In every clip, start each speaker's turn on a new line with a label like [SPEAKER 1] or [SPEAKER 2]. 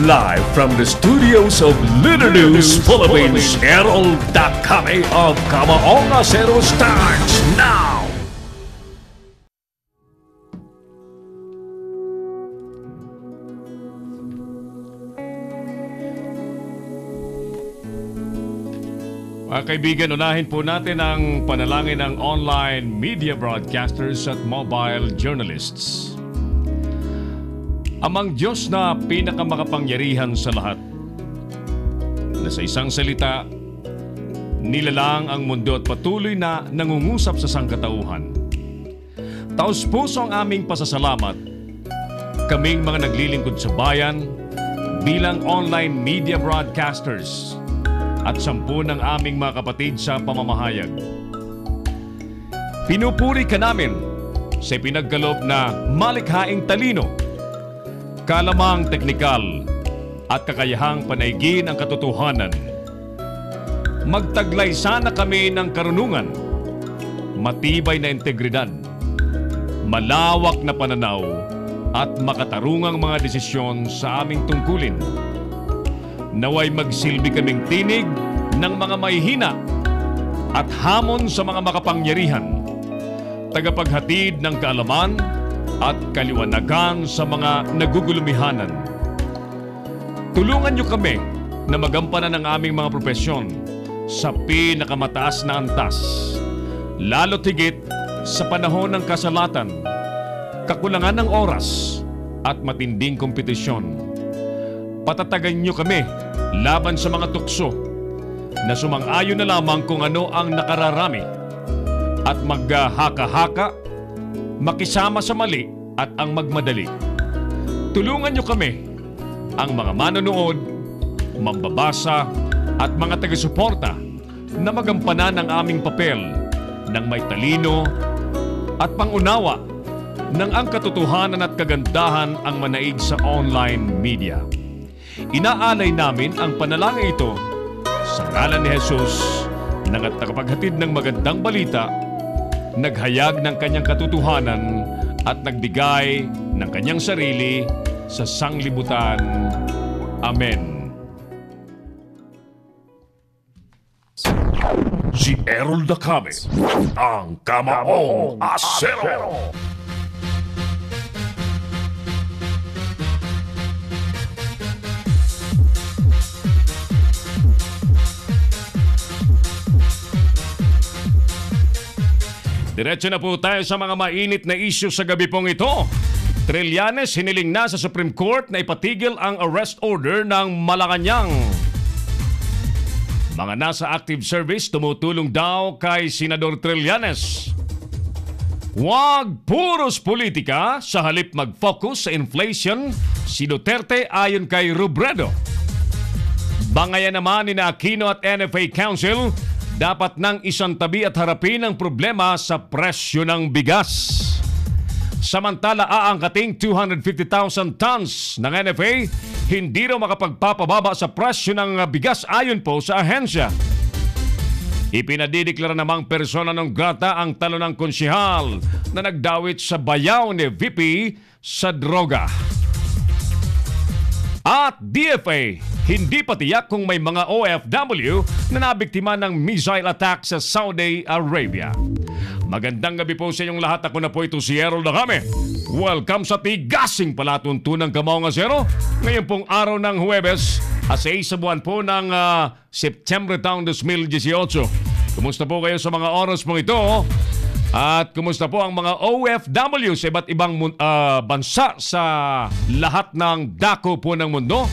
[SPEAKER 1] Live from the studios of Leader News Philippines, Errol Dakame of Kamaong Acero starts now! Mga kaibigan, unahin po natin ang panalangin ng online media broadcasters at mobile journalists. Amang Diyos na pinakamakapangyarihan sa lahat, na sa isang salita, nilalang ang mundo at patuloy na nangungusap sa sangkatauhan. Taos-puso ang aming pasasalamat, kaming mga naglilingkod sa bayan bilang online media broadcasters at 10 ng aming mga kapatid sa pamamahayag. Pinupuri ka namin sa pinagkaloob na malikhaing talino, kalamang teknikal at kakayahang panaigin ang katotohanan. Magtaglay sana kami ng karunungan, matibay na integridad, malawak na pananaw at makatarungang mga desisyon sa aming tungkulin. Naway magsilbi kaming tinig ng mga mahihina at hamon sa mga makapangyarihan, tagapaghatid ng kaalaman at kaliwanagan sa mga nagugulumihanan. Tulungan niyo kami na magampanan ang aming mga propesyon sa pinakamataas na antas, lalo't higit sa panahon ng kasalatan, kakulangan ng oras at matinding kompetisyon. Patatagan niyo kami laban sa mga tukso na sumang-ayon na lamang kung ano ang nakararami at maghahaka-haka, makisama sa mali at ang magmadali. Tulungan niyo kami, ang mga manonood, mambabasa at mga taga-suporta na magampanan ang aming papel ng may talino at pangunawa ng ang katotohanan at kagandahan ang manaig sa online media. Inaalay namin ang panalangin ito sa ngalan ni Jesus na tagapaghatid ng magandang balita, naghayag ng kanyang katotohanan at nagbigay ng kanyang sarili sa sanglibutan. Amen. Si Errol Dakame, ang Kamaong Acero. Diretso na po tayo sa mga mainit na issue sa gabi pong ito. Trillanes hiniling na sa Supreme Court na ipatigil ang arrest order ng Malacanang. Mga nasa active service tumutulong daw kay Senador Trillanes. Huwag puros politika sa halip mag-focus sa inflation, si Duterte ayon kay Robredo. Bangayan naman ni Aquino at NFA Council, dapat nang isantabi at harapin ang problema sa presyo ng bigas. Samantala, aangkating 250,000 tons ng NFA, hindi raw makapagpapababa sa presyo ng bigas ayon po sa ahensya. Ipinadideklara namang persona non grata ang talo ng konsehal na nagdawit sa bayaw ni VP sa droga. At DFA, hindi pa tiyak kung may mga OFW na nabiktima ng missile attack sa Saudi Arabia. Magandang gabi po sa inyong lahat. Ako na po ito si Errol Dakame. Welcome sa tigasing palatuntunang Kamaong Acero. Ngayon pong araw ng Huwebes, sa isa buwan po ng September taong 2018. Kumusta po kayo sa mga oras pong ito? At kumusta po ang mga OFW sa iba't ibang bansa sa lahat ng dako po ng mundo?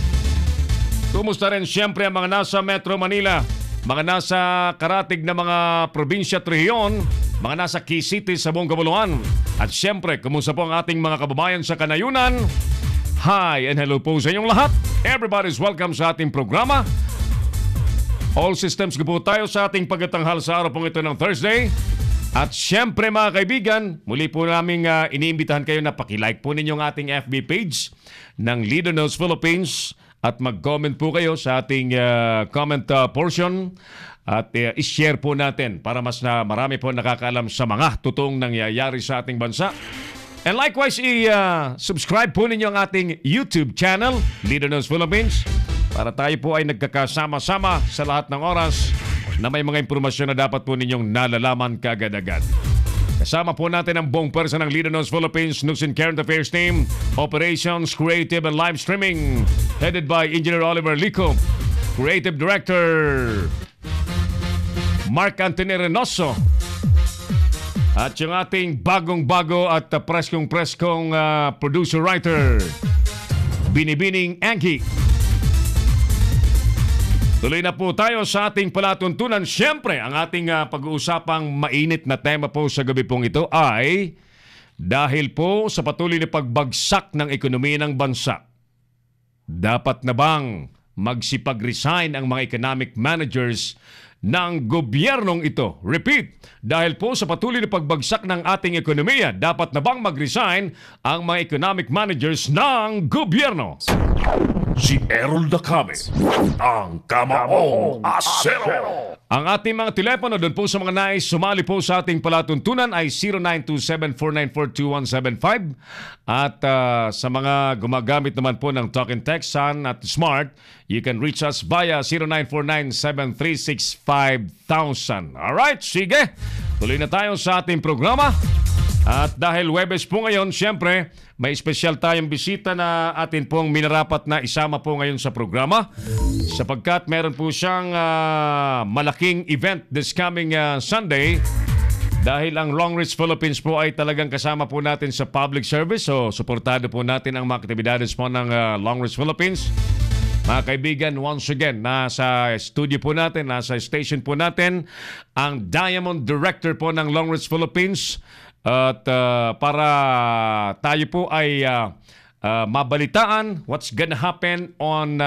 [SPEAKER 1] Kumusta rin siyempre ang mga nasa Metro Manila, mga nasa karatig na mga probinsya at rehiyon, mga nasa key cities sa buong kabuluhan. At siyempre, kumusta po ang ating mga kababayan sa kanayunan? Hi and hello po sa inyong lahat. Everybody's welcome sa ating programa. All systems go po tayo sa ating pagkatanghal sa araw pong ito ng Thursday. At siyempre mga kaibigan, muli po namin iniimbitahan kayo na pakilike po ninyong ating FB page ng Leader News Philippines at mag-comment po kayo sa ating comment portion at i-share po natin para mas na marami po nakakaalam sa mga totoong nangyayari sa ating bansa. And likewise, i-subscribe po ninyo ang ating YouTube channel, Leader News Philippines, para tayo po ay nagkakasama-sama sa lahat ng oras na may mga impormasyon na dapat po ninyong nalalaman kaagad-agad. Kasama po natin ang buong person ng Leader News Philippines News and Current Affairs Team, Operations, Creative and Live Streaming, headed by Engineer Oliver Lico, Creative Director Mark Anthony Reynoso, at yung ating bagong-bago at preskong-preskong producer-writer, Binibining Angie. Tuloy na po tayo sa ating palatuntunan. Siyempre, ang ating pag-uusapang mainit na tema po sa gabi pong ito ay dahil po sa patuloy na pagbagsak ng ekonomiya ng bansa. Dapat na bang magsipag-resign ang mga economic managers ng gobyernong ito? Repeat, dahil po sa patuloy na pagbagsak ng ating ekonomiya, dapat na bang mag-resign ang mga economic managers ng gobyerno?
[SPEAKER 2] Si Errol Dacame, ang Kamaong Asero.
[SPEAKER 1] Ang ating mga telepono doon po sa mga nais sumali po sa ating palatuntunan ay 0927-494-2175 at sa mga gumagamit naman po ng Talk and Text, Sun at Smart, you can reach us via 0949-736-5000. Alright, sige, tuloy na tayo sa ating programa. At dahil Webes po ngayon, siyempre, may espesyal tayong bisita na atin pong minarapat na isama po ngayon sa programa sapagkat meron po siyang malaking event this coming Sunday dahil ang Long Reach Philippines po ay talagang kasama po natin sa public service. So, suportado po natin ang mga aktibidades po ng Long Reach Philippines. Mga kaibigan, once again, nasa studio po natin, nasa station po natin, ang Diamond Director po ng Long Reach Philippines. At para tayo po ay mabalitaan what's gonna happen on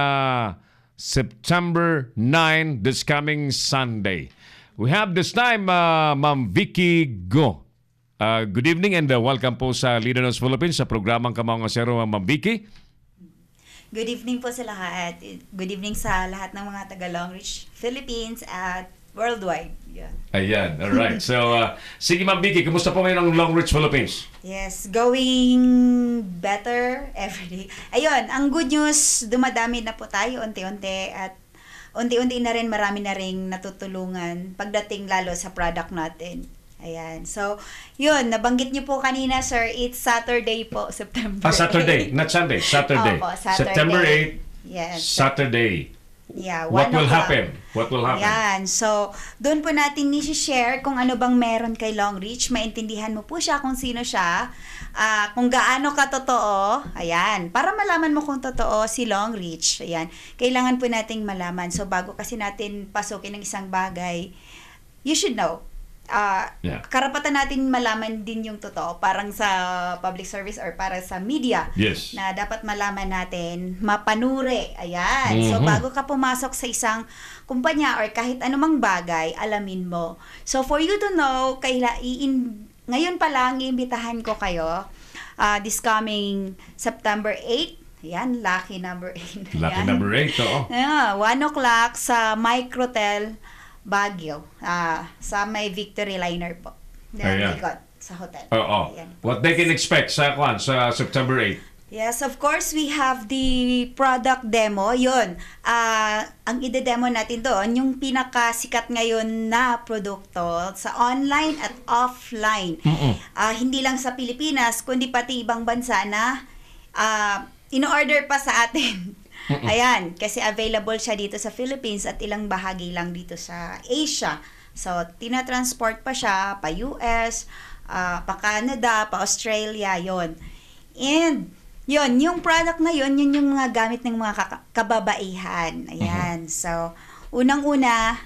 [SPEAKER 1] September 9, this coming Sunday. We have this time Ma'am Vicky Go. Good evening and welcome po sa Leader News Philippines sa programang Kamaong Asero, Ma'am Vicky.
[SPEAKER 3] Good evening po sa lahat. Good evening sa lahat ng mga taga Long Reach Philippines at worldwide. Yeah.
[SPEAKER 1] Ayan, alright. So, sige Ma'am Vicky, kumusta po ngayon ang Long Reach Philippines?
[SPEAKER 3] Yes, going better every day. Ayun, ang good news, dumadami na po tayo unti-unti at unti-unti na rin marami na ring natutulungan pagdating lalo sa product natin. Ayan. So, yun, nabanggit niyo po kanina, sir, it's Saturday po, September 8.
[SPEAKER 1] Saturday, not Sunday, Saturday.
[SPEAKER 3] Opo, Saturday.
[SPEAKER 1] September 8,
[SPEAKER 3] yes.
[SPEAKER 1] Saturday.
[SPEAKER 3] Yeah,
[SPEAKER 1] What will
[SPEAKER 3] 1 o'clock.
[SPEAKER 1] happen? What will happen?
[SPEAKER 3] Yan. So, doon po natin ni-share kung ano bang meron kay Long Reach. Maintindihan mo po siya kung sino siya, kung gaano katotoo. Ayan. Para malaman mo kung totoo si Long Reach. Ayan. Kailangan po nating malaman. So, bago kasi natin pasukin ng isang bagay, you should know. Karapatan natin malaman din yung totoo, parang sa public service or para sa media.
[SPEAKER 1] Yes.
[SPEAKER 3] Na dapat malaman natin, mapanuri. Ayan. So, bago ka pumasok sa isang kumpanya or kahit anumang bagay, alamin mo. So, for you to know, ngayon pa lang, iimbitahan ko kayo this coming September 8. Ayan, lucky number 8.
[SPEAKER 1] Lucky number 8, oo.
[SPEAKER 3] 1 o'clock sa Microtel Baguio, sa may Victory Liner po. Likod, sa hotel.
[SPEAKER 1] Oo. What they can expect sa September 8?
[SPEAKER 3] Yes, of course, we have the product demo. Yun, ang ide-demo natin doon, yung pinakasikat ngayon na produkto sa online at offline. Hindi lang sa Pilipinas, kundi pati ibang bansa na in-order pa sa atin. Ayan, kasi available siya dito sa Philippines at ilang bahagi lang dito sa Asia. So, tinatransport pa siya pa US, pa Canada, pa Australia, yon. And, yon, yung product na yon, yun yung mga gamit ng mga kababaihan. Ayan, so, unang-una,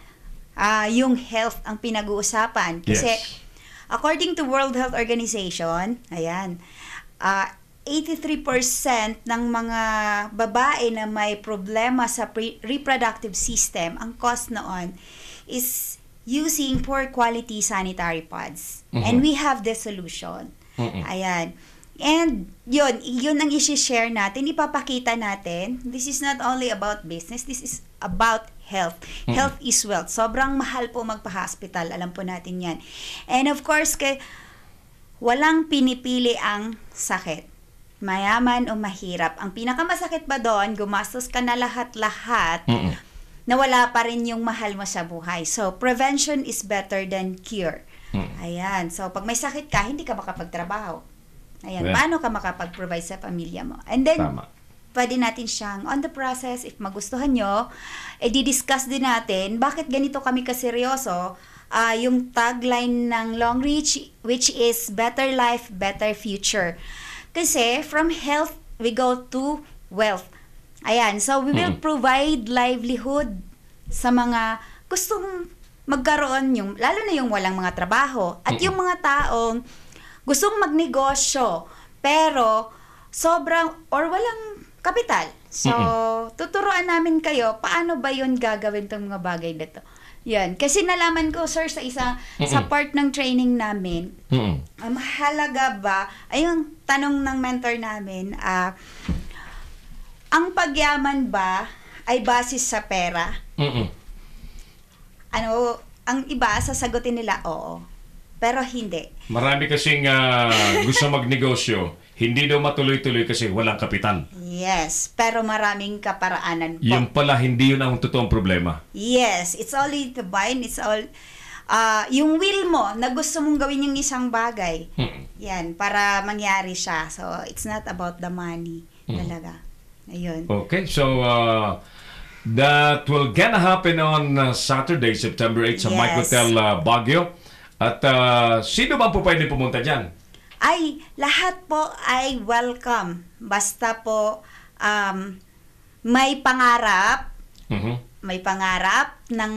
[SPEAKER 3] yung health ang pinag-uusapan. Kasi, according to World Health Organization, ayan, 83% ng mga babae na may problema sa reproductive system, ang cause noon is using poor quality sanitary pads. And we have the solution. Ayan. And yun ang i-share natin, ipapakita natin. This is not only about business, this is about health. Health is wealth. Sobrang mahal po magpa-hospital, alam po natin yan. And of course, walang pinipili ang sakit. Mayaman o mahirap. Ang pinakamasakit ba doon, gumastos ka na lahat-lahat, na wala pa rin yung mahal mo sa buhay. So, prevention is better than cure. Ayan. So, pag may sakit ka, hindi ka makapagtrabaho. Ayan.
[SPEAKER 1] Yeah.
[SPEAKER 3] Paano ka makapag-provide sa pamilya mo? And then,
[SPEAKER 1] Tama.
[SPEAKER 3] pwede natin siyang on the process, if magustuhan nyo, di-discuss din natin, bakit ganito kami kaseryoso, yung tagline ng Long Reach, which is Better Life, Better Future. Kasi, from health, we go to wealth. Ayan, so we will provide livelihood sa mga gustong magkaroon, lalo na yung walang mga trabaho, at yung mga taong gustong magnegosyo, pero sobrang, or walang kapital. So, tuturuan namin kayo, paano ba yun gagawin itong mga bagay na to. Yan. Kasi nalaman ko, sir, sa part ng training namin, mahalaga ba, yung tanong ng mentor namin, ang pagyaman ba ay basis sa pera? Ang iba, sasagutin nila, oo. Pero hindi.
[SPEAKER 1] Marami kasing gusto magnegosyo, hindi daw matuloy-tuloy kasi walang kapital.
[SPEAKER 3] Yes, pero maraming kaparaanan po.
[SPEAKER 1] Yung pala, hindi yun ang totoong problema.
[SPEAKER 3] Yes, it's all in the mind, it's all yung will mo na gusto mong gawin yung isang bagay. Yan, para mangyari siya. So, it's not about the money talaga. Ayun.
[SPEAKER 1] Okay, so that will gonna happen on Saturday, September 8 sa
[SPEAKER 3] Yes.
[SPEAKER 1] Microtel Baguio. At sino ba po pwede pumunta dyan?
[SPEAKER 3] Ay, lahat po ay welcome. Basta po may pangarap, may pangarap ng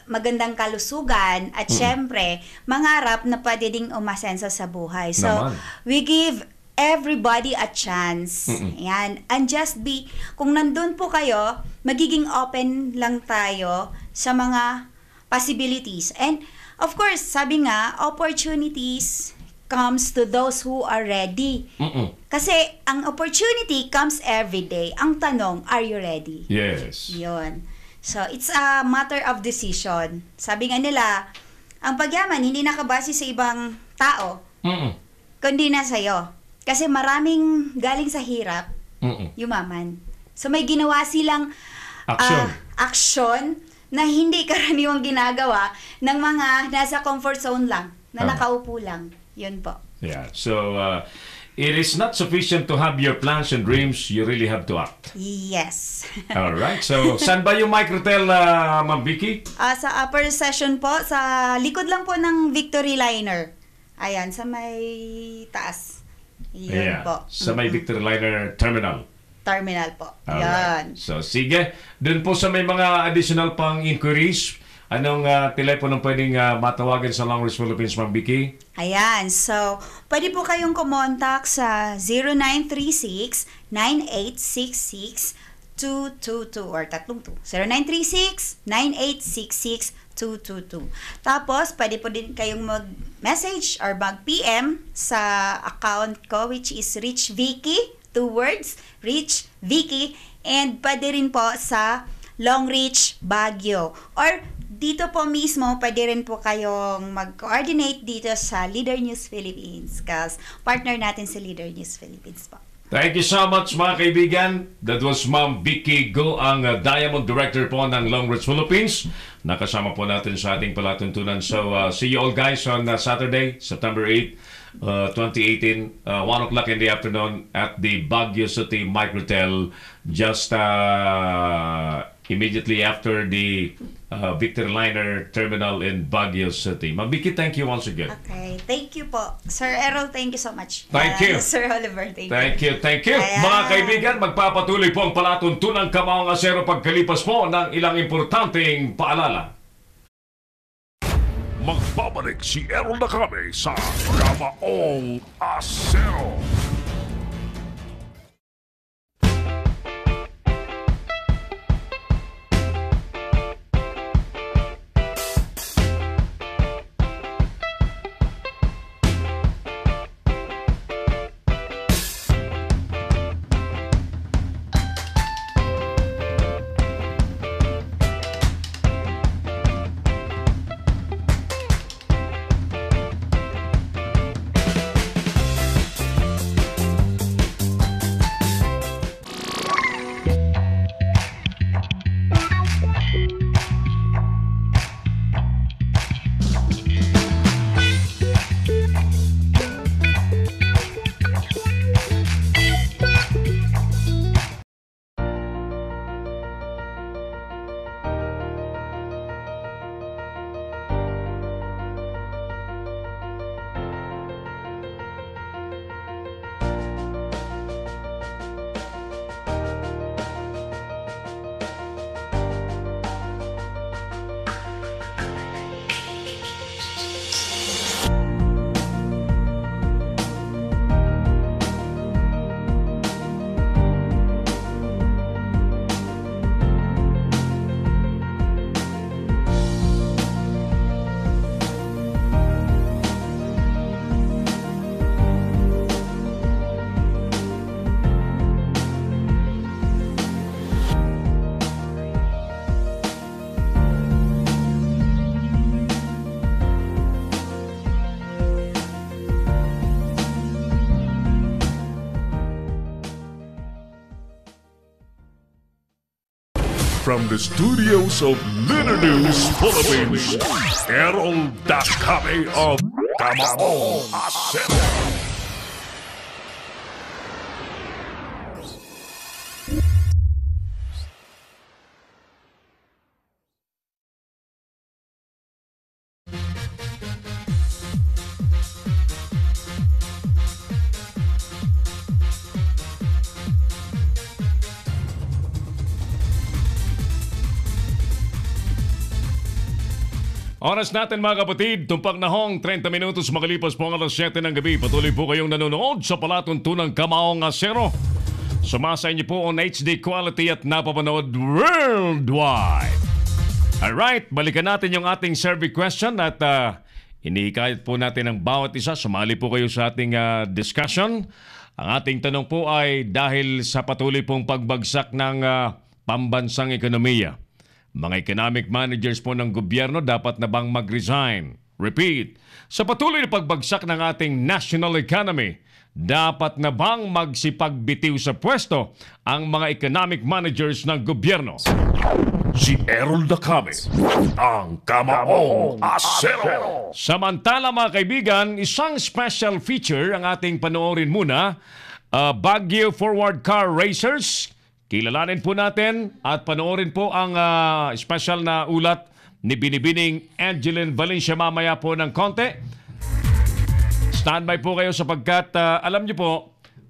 [SPEAKER 3] magandang kalusugan at syempre, mangarap na pwede ding umasenso sa buhay. So,
[SPEAKER 1] Naman.
[SPEAKER 3] we give everybody a chance. Yan. And just be, kung nandun po kayo, magiging open lang tayo sa mga possibilities. And, of course, sabi nga, opportunities comes to those who are ready. Kasi ang opportunity comes every day. Ang tanong, are you ready?
[SPEAKER 1] Yes.
[SPEAKER 3] Yun. So, it's a matter of decision. Sabi nga nila, ang pagyaman hindi nakabase sa ibang tao, kundi na sa'yo. Kasi maraming galing sa hirap, yumaman. So, may ginawa silang action na hindi karaniwang ginagawa ng mga nasa comfort zone lang, na nakaupo lang. Yun po.
[SPEAKER 1] Yeah. So, it is not sufficient to have your plans and dreams. You really have to act.
[SPEAKER 3] Yes.
[SPEAKER 1] All right. So, saan ba yung Microtel, Ma'am Vicky?
[SPEAKER 3] Sa upper session po, sa likod lang po ng Victory Liner. Ayan, sa may taas. Yun po.
[SPEAKER 1] Sa may Victory Liner Terminal.
[SPEAKER 3] Terminal po.
[SPEAKER 1] Alright.
[SPEAKER 3] Yan.
[SPEAKER 1] So, sige. Doon po sa may mga additional pang inquiries, anong telepono pwedeng matawagan sa Long Reach Philippines, Ma'am Vicky?
[SPEAKER 3] Ayan. So, pwede po kayong kumontak sa 0936-9866-222 or 32. 0936-9866-222. Tapos, pwede po din kayong mag-message or mag-PM sa account ko, which is Rich Vicky. 2 words, Rich Vicky. And pwede rin po sa Long Reach Baguio. Or dito po mismo, pwede rin po kayong mag-coordinate dito sa Leader News Philippines kasi partner natin sa Leader News Philippines po.
[SPEAKER 1] Thank you so much, mga kaibigan. That was Ma'am Vicky Go, ang Diamond Director po ng Long Reach Philippines. Nakasama po natin sa ating palatuntunan. So, see you all guys on Saturday, September 8, 2018, 1 o'clock in the afternoon at the Baguio City Microtel, just immediately after the Victory Liner Terminal in Baguio City. Ma'am Vicky, thank you once again.
[SPEAKER 3] Okay, thank you po. Sir Errol, thank you so much.
[SPEAKER 1] Thank you.
[SPEAKER 3] Sir Oliver, thank you.
[SPEAKER 1] Thank you.
[SPEAKER 3] Ayan.
[SPEAKER 1] Mga kaibigan, magpapatuloy po ang palatuntunan Kamaong Asero pagkalipas po ng ilang importanteng paalala.
[SPEAKER 2] Magbabalik si Errol Nakame sa Kamaong Asero. from the studios of Litter News Philippines, Errol Dacame of Kamaong Asero.
[SPEAKER 1] Oras natin mga kapatid, tumpak na hong 30 minutos makalipas po ang alas 7 ng gabi. Patuloy po kayong nanonood sa palatuntunang Kamaong Asero. Sumasa inyo po on HD quality at napapanood worldwide. Alright, balikan natin yung ating survey question at inikayat po natin ang bawat isa. Sumali po kayo sa ating discussion. Ang ating tanong po ay dahil sa patuloy pong pagbagsak ng pambansang ekonomiya, mga economic managers po ng gobyerno dapat na bang mag-resign? Repeat, sa patuloy na pagbagsak ng ating national economy, dapat na bang magsipagbitiw sa pwesto ang mga economic managers ng gobyerno?
[SPEAKER 2] Si Errol Dacame, ang Kamaong Asero.
[SPEAKER 1] Samantala mga kaibigan, isang special feature ang ating panoorin muna, Baguio Forward Car Racers. Kilalanin po natin at panoorin po ang special na ulat ni Binibining Angeline Valencia mamaya po ng konti. Standby po kayo sapagkat alam niyo po,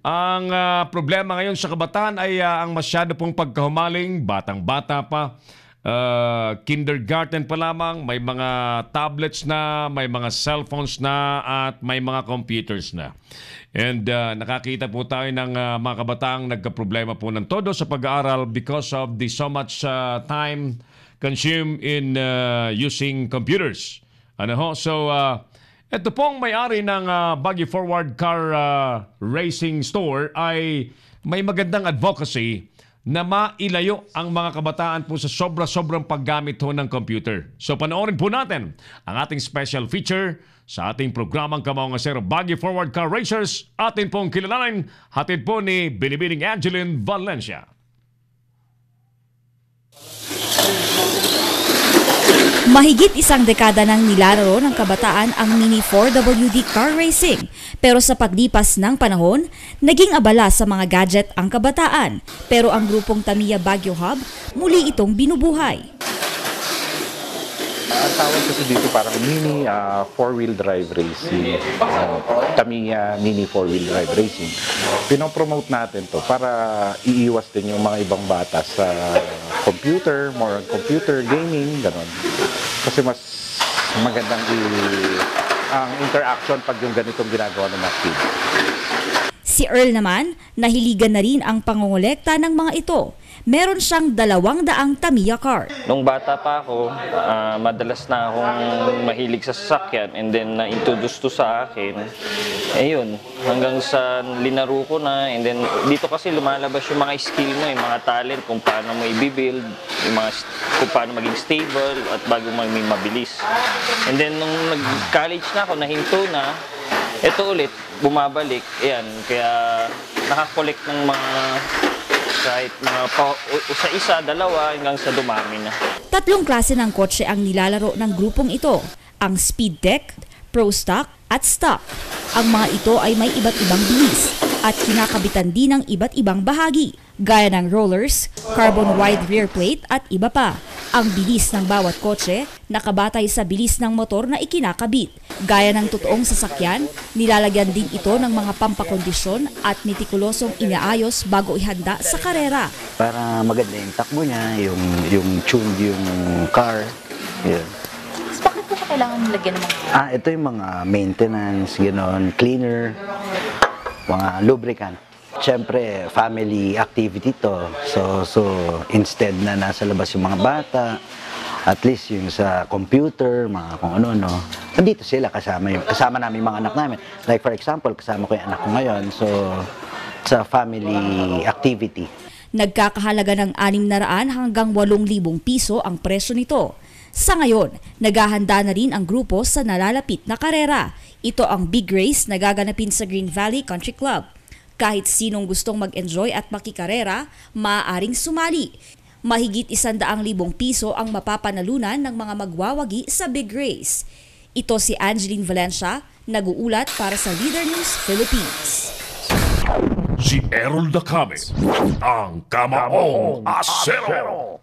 [SPEAKER 1] ang problema ngayon sa kabataan ay ang masyado pong pagkahumaling, batang-bata pa, kindergarten pa lamang, may mga tablets na, may mga cellphones na at may mga computers na. And nakakita po tayo ng mga kabataang nagkaproblema po ng todo sa pag-aaral because of the so much time consumed in using computers. Ano ho? So, ito pong may-ari ng Baguio Forward Car Racing Store ay may magandang advocacy na mailayo ang mga kabataan po sa sobrang paggamit ho ng computer. So panoorin po natin ang ating special feature sa ating programang Kamaong Asero Baguio Forward Car Racers. Atin pong kilalanin, hatid po ni Binibining Angeline Valencia.
[SPEAKER 4] Mahigit isang dekada nang nilalaro ng kabataan ang Mini 4WD car racing. Pero sa paglipas ng panahon, naging abala sa mga gadget ang kabataan. Pero ang grupong Tamiya Baguio Hub, muli itong binubuhay.
[SPEAKER 5] Ang tawag kasi dito parang mini 4-wheel drive racing. Tamiya mini 4-wheel drive racing. Pinopromote natin to para iiwas din yung mga ibang bata sa computer, more on computer gaming, gano'n. Kasi mas magandang ang interaction pag yung ganitong ginagawa ng mga kids.
[SPEAKER 4] Si Earl naman, nahiligan na rin ang pangongolekta ng mga ito. Meron siyang 200 Tamiya car.
[SPEAKER 6] Nung bata pa ako, madalas na akong mahilig sa sasakyan and then na-introduce to sa akin. Ayun, hanggang sa linaro ko na and then dito kasi lumalabas yung mga skill mo, yung mga talent, kung paano mo i-build, kung paano maging stable at bago maging mabilis. And then nung nag-college na ako, nahinto na, ito ulit, bumabalik. Ayan, kaya nakakolekt ng mga kahit mga sa isa, dalawa, hanggang sa dumami na.
[SPEAKER 4] 3 klase ng kotse ang nilalaro ng grupong ito. Ang Speed Tech, Pro Stock at Stock. Ang mga ito ay may iba't ibang bilis at kinakabitan din ng iba't ibang bahagi, gaya ng rollers, carbon wide rear plate at iba pa. Ang bilis ng bawat kotse nakabatay sa bilis ng motor na ikinakabit. Gaya ng totoong sasakyan, nilalagyan din ito ng mga pampakondisyon at metikulosong inaayos bago ihanda sa karera.
[SPEAKER 7] Para maganda yung takbo niya, yung tuned yung car. Yeah.
[SPEAKER 8] Bakit po kailangan lagyan ng mga...
[SPEAKER 7] Ito yung mga maintenance, gano'n, cleaner, mga lubricant. Siyempre, family activity to. So instead na nasa labas yung mga bata, at least yung sa computer, mga kung ano-ano, nandito sila kasama namin yung mga anak namin. Like for example, kasama ko yung anak ko ngayon, so sa family activity.
[SPEAKER 4] Nagkakahalaga ng 600 hanggang 8,000 piso ang presyo nito. Sa ngayon, naghahanda na rin ang grupo sa nalalapit na karera. Ito ang big race na gaganapin sa Green Valley Country Club. Kahit sinong gustong mag-enjoy at makikarera, maaaring sumali. Mahigit 100,000 piso ang mapapanalunan ng mga magwawagi sa big race. Ito si Angeline Valencia, nag-uulat para sa Leader News Philippines.
[SPEAKER 2] Si Errol Dacame, ang Kamaong Asero.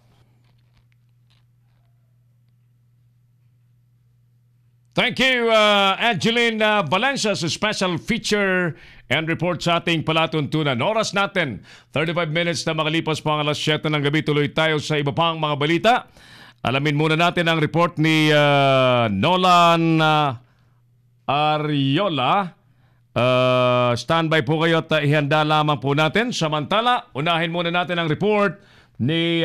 [SPEAKER 1] Thank you, Angeline Valencia, sa special feature and report sa ating palatuntunan. Oras natin, 35 minutes na makalipas po ang alas 7 ng gabi. Tuloy tayo sa iba pang mga balita. Alamin muna natin ang report ni Nolan Ariola. Standby po kayo at ihanda lamang po natin. Samantala, unahin muna natin ang report ni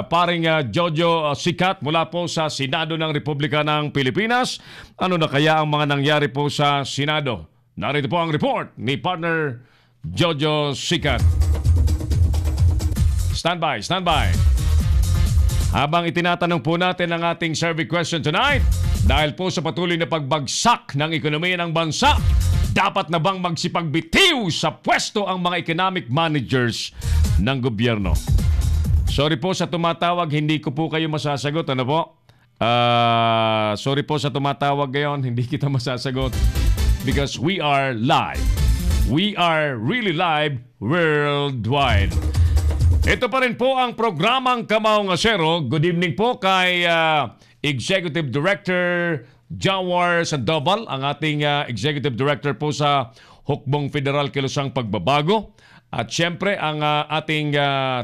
[SPEAKER 1] paring Jojo Sikat mula po sa Senado ng Republika ng Pilipinas. Ano na kaya ang mga nangyari po sa Senado? Narito po ang report ni partner Jojo Sikat. Standby. Habang itinatanong po natin ang ating survey question tonight, dahil po sa patuloy na pagbagsak ng ekonomiya ng bansa, dapat na bang magsipagbitiw sa pwesto ang mga economic managers ng gobyerno? Sorry po sa tumatawag, hindi ko po kayo masasagot. Ano po? Sorry po sa tumatawag ngayon, hindi kita masasagot. Because we are live. We are really live worldwide. Ito pa rin po ang programang Kamaong Asero. Good evening po kay Executive Director Jawar Sandoval, ang ating Executive Director po sa Hukbong Federal Kilusang Pagbabago. At siyempre ang ating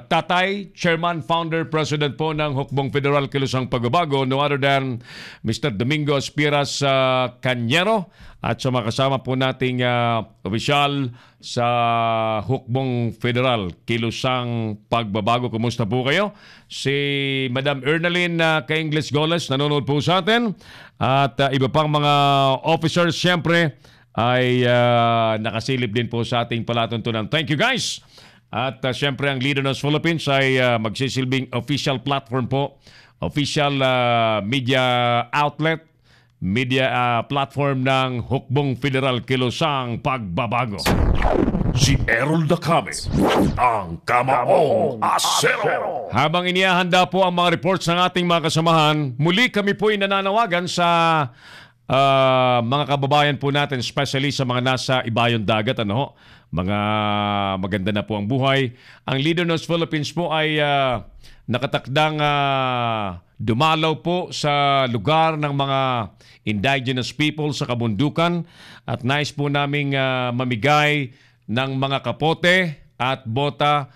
[SPEAKER 1] tatay, Chairman, Founder, President po ng Hukbong Federal Kilusang Pagbabago, no other than Mr. Domingo Aspiras Cañero. At sa mga kasama po nating opisyal sa Hukbong Federal Kilusang Pagbabago. Kumusta po kayo? Si Madam Ernaline Ka-Ingles Goles nanonood po sa atin. At iba pang mga officers siyempre ay nakasilip din po sa ating palatuntunan. Thank you guys! At siyempre ang Leader News Philippines ay magsisilbing official platform po, official media outlet, media platform ng Hukbong Federal Kilusang Pagbabago.
[SPEAKER 2] Si Errol Dacame, ang Kamaong Asero.
[SPEAKER 1] Habang inihahanda po ang mga reports ng ating mga kasamahan, muli kami po ay nananawagan sa mga kababayan po natin, especially sa mga nasa ibayong dagat, mga maganda na po ang buhay. Ang Leader News Philippines po ay nakatakdang dumalaw po sa lugar ng mga indigenous people sa kabundukan at nais po naming mamigay ng mga kapote at bota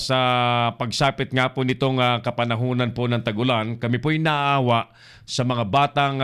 [SPEAKER 1] sa pagsapit nga po nitong kapanahunan po ng tag-ulan. Kami po ay naaawa sa mga batang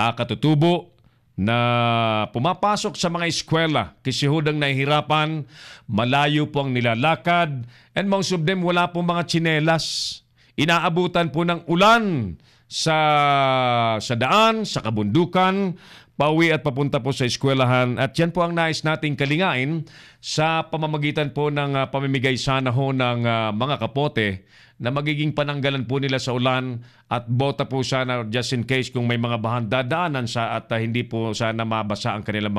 [SPEAKER 1] katutubo na pumapasok sa mga eskwela kasi hudang nahihirapan, malayo po ang nilalakad, and most of them wala po mga tsinelas. Inaabutan po ng ulan sa daan, sa kabundukan, pauwi at papunta po sa eskwelahan. At yan po ang nais nating kalingain sa pamamagitan po ng pamimigay sana ho ng mga kapote na magiging pananggalan po nila sa ulan at bota po sana just in case kung may mga bahan dadaanan sa at hindi po sana mabasa ang kanilang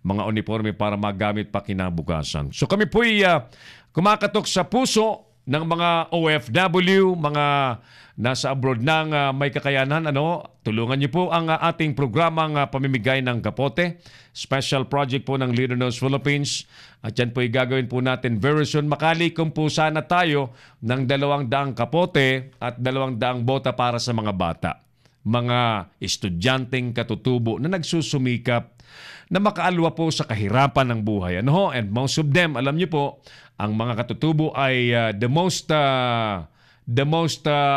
[SPEAKER 1] mga uniforme para magamit pa kinabukasan. So kami po ay kumakatok sa puso ng mga OFW, mga nasa abroad ng may kakayanan, tulungan niyo po ang ating programang pamimigay ng kapote. Special project po ng Leader News Philippines. At yan po gagawin po natin very soon. Makalikom po sana tayo ng 200 kapote at 200 bota para sa mga bata. Mga estudyanteng katutubo na nagsusumikap na makaalwa po sa kahirapan ng buhay. And most of them, alam niyo po, ang mga katutubo ay the most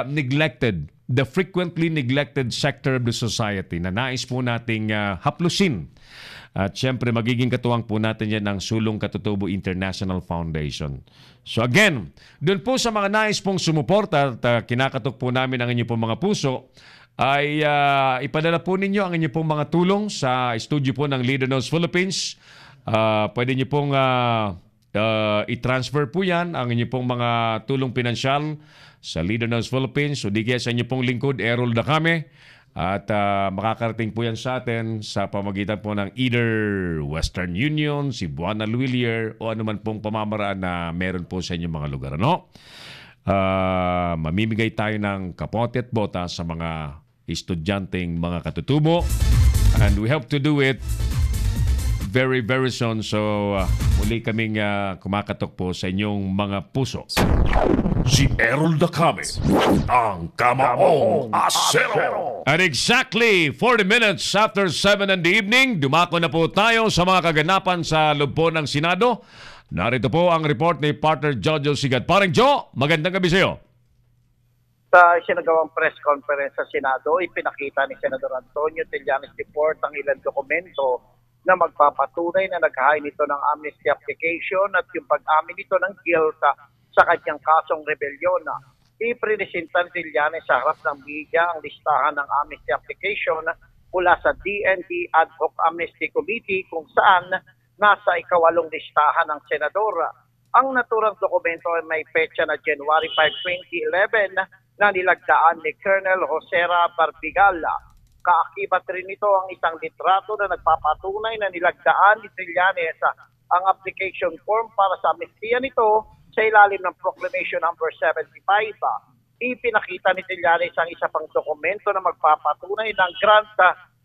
[SPEAKER 1] neglected, the frequently neglected sector of the society na nais po nating haplusin. At syempre, magiging katuwang po natin yan ng Sulong Katutubo International Foundation. So again, doon po sa mga nais pong sumuporta at kinakatok po namin ang inyo pong mga puso, ay ipadala po ninyo ang inyo pong mga tulong sa studio po ng Leader News Philippines. Pwede nyo pong i-transfer po yan, ang inyo pong mga tulong pinansyal sa Leader News Philippines. O di kaya sa inyo pong lingkod, Errol Dacame. At makakarating po yan sa atin sa pamagitan po ng either Western Union, Cebuana Luilier, o anuman pong pamamaraan na meron po sa inyong mga lugar. mamimigay tayo ng kapote at bota sa mga estudyanteng mga katutubo. And we hope to do it very, very soon. So, muli kaming kumakatok po sa inyong mga puso.
[SPEAKER 2] Si Errol Dacame, ang Kamaong Asero.
[SPEAKER 1] At exactly 40 minutes after 7 in the evening, dumako na po tayo sa mga kaganapan sa loob po ng Senado. Narito po ang report ni partner Jojo Sigat. Parang Joe, magandang gabi sa iyo.
[SPEAKER 9] Sa isinagawang press conference sa Senado, ipinakita ni Senador Antonio Trillanes Report ang ilang dokumento na magpapatunay na naghain nito ng amnesty application at yung pag-amin nito ng guilt sa kanyang kasong rebelyon. Ipresentan Trillanes sa harap ng media ang listahan ng amnesty application mula sa DND Ad Hoc Amnesty Committee kung saan nasa ikawalong listahan ng senador. Ang naturang dokumento ay may petsa na January 5, 2011 na nilagdaan ni Colonel Josera Barbigal. Kaakibat rin nito ang isang litrato na nagpapatunay na nilagdaan ni Trillanes ang application form para sa amnestiya nito sa ilalim ng Proclamation No. 75. Ipinakita ni Trillanes ang isa pang dokumento na magpapatunay ng grant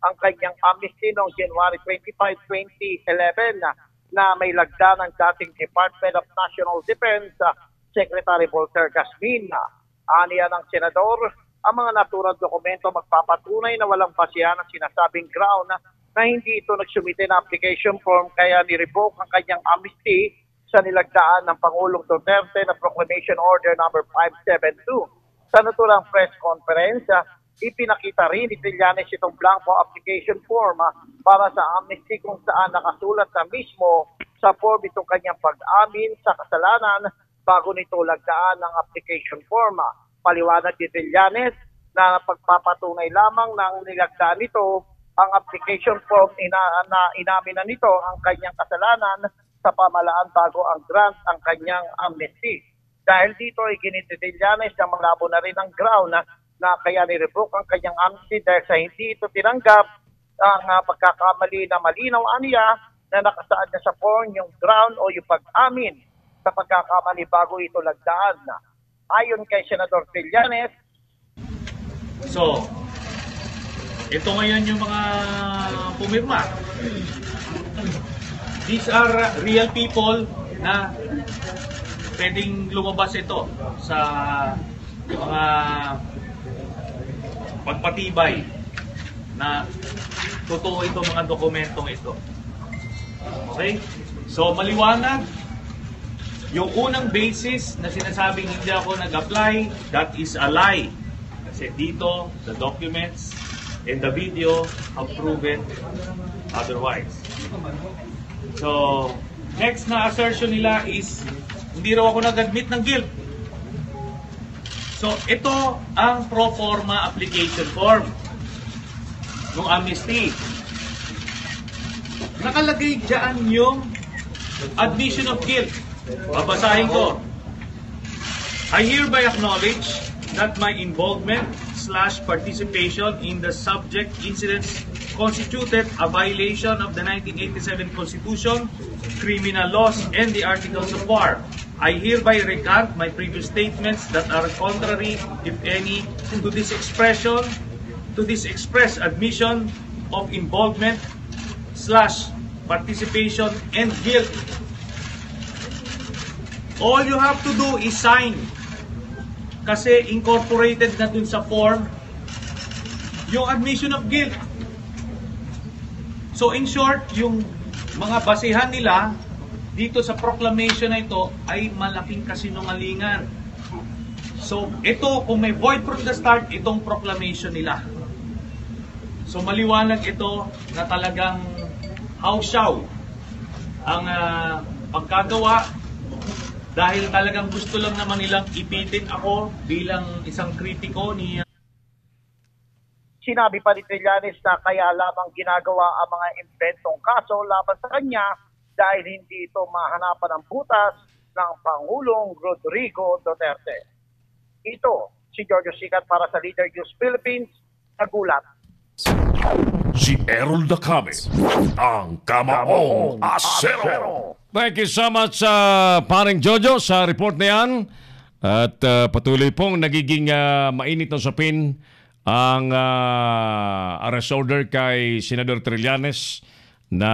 [SPEAKER 9] ang kanyang amnesty noong January 25, 2011 na may lagda ng dating Department of National Defense Secretary Volker Gasmin. Aniya ng senador, ang mga naturang dokumento magpapatunay na walang basihan ang sinasabing ground na hindi ito nagsumite na application form kaya ni-revoke ang kanyang amnesty sa nilagdaan ng Pangulong Duterte na Proclamation Order No. 572. Sa naturang press conference, ipinakita rin ni Trillanes itong blanco application form para sa amnesty kung saan nakasulat na mismo sa form itong kanyang pag-amin sa kasalanan bago nito lagdaan ng application form. Paliwanag ni Trillanes na pagpapatunay lamang ng nilagdaan nito ang application form na inamin na nito ang kanyang kasalanan sa pamalaan bago ang grant ang kanyang amnesty. Dahil dito ay ginit ni Trillanes na malabo na rin ang ground na kaya ni-revoke ang kanyang amnesty dahil sa hindi ito tinanggap ang pagkakamali na malinaw aniya na nakasaad na sa form yung ground o yung pag-amin sa pagkakamali bago ito lagdaan. Ayon kay Senador Trillanes.
[SPEAKER 10] So, ito ngayon yung mga pumirma. These are real people na pwedeng lumabas ito sa mga pagpatibay na totoo itong mga dokumentong ito. Okay? So, maliwanag. Yung unang basis na sinasabing hindi ako nag-apply, that is a lie. Kasi dito, the documents and the video have proven otherwise. So, next na assertion nila is hindi raw ako nag-admit ng guilt. So, ito ang pro forma application form ng amnesty. Nakalagay dyan yung admission of guilt. Babasahin ko. I hereby acknowledge that my involvement/participation in the subject incidents constituted a violation of the 1987 Constitution, criminal laws, and the Articles of War. I hereby recant my previous statements that are contrary, if any, to this express admission of involvement/participation and guilt. All you have to do is sign. Kasi incorporated na dun sa form yung admission of guilt. So in short, yung mga basehan nila dito sa proclamation na ito ay malaking kasinungalingan. So ito, kung may void from the start, itong proclamation nila. So maliwanag ito na talagang hawsyaw ang pagkagawa. Dahil talagang gusto lang naman nilang ipitin ako bilang isang kritiko ni...
[SPEAKER 9] Sinabi pa ni Trillanes na kaya lamang ginagawa ang mga inventong kaso laban sa kanya dahil hindi ito mahanapan ng butas ng Pangulong Rodrigo Duterte. Ito, si Jojo Sigat para sa Leader News Philippines, nagulat.
[SPEAKER 2] Si Errol Dacame, ang Kamaong Asero.
[SPEAKER 1] Thank you so much, paring Jojo, sa report na yan. At patuloy pong nagiging mainit ng sapin ang arrest order kay Senador Trillanes na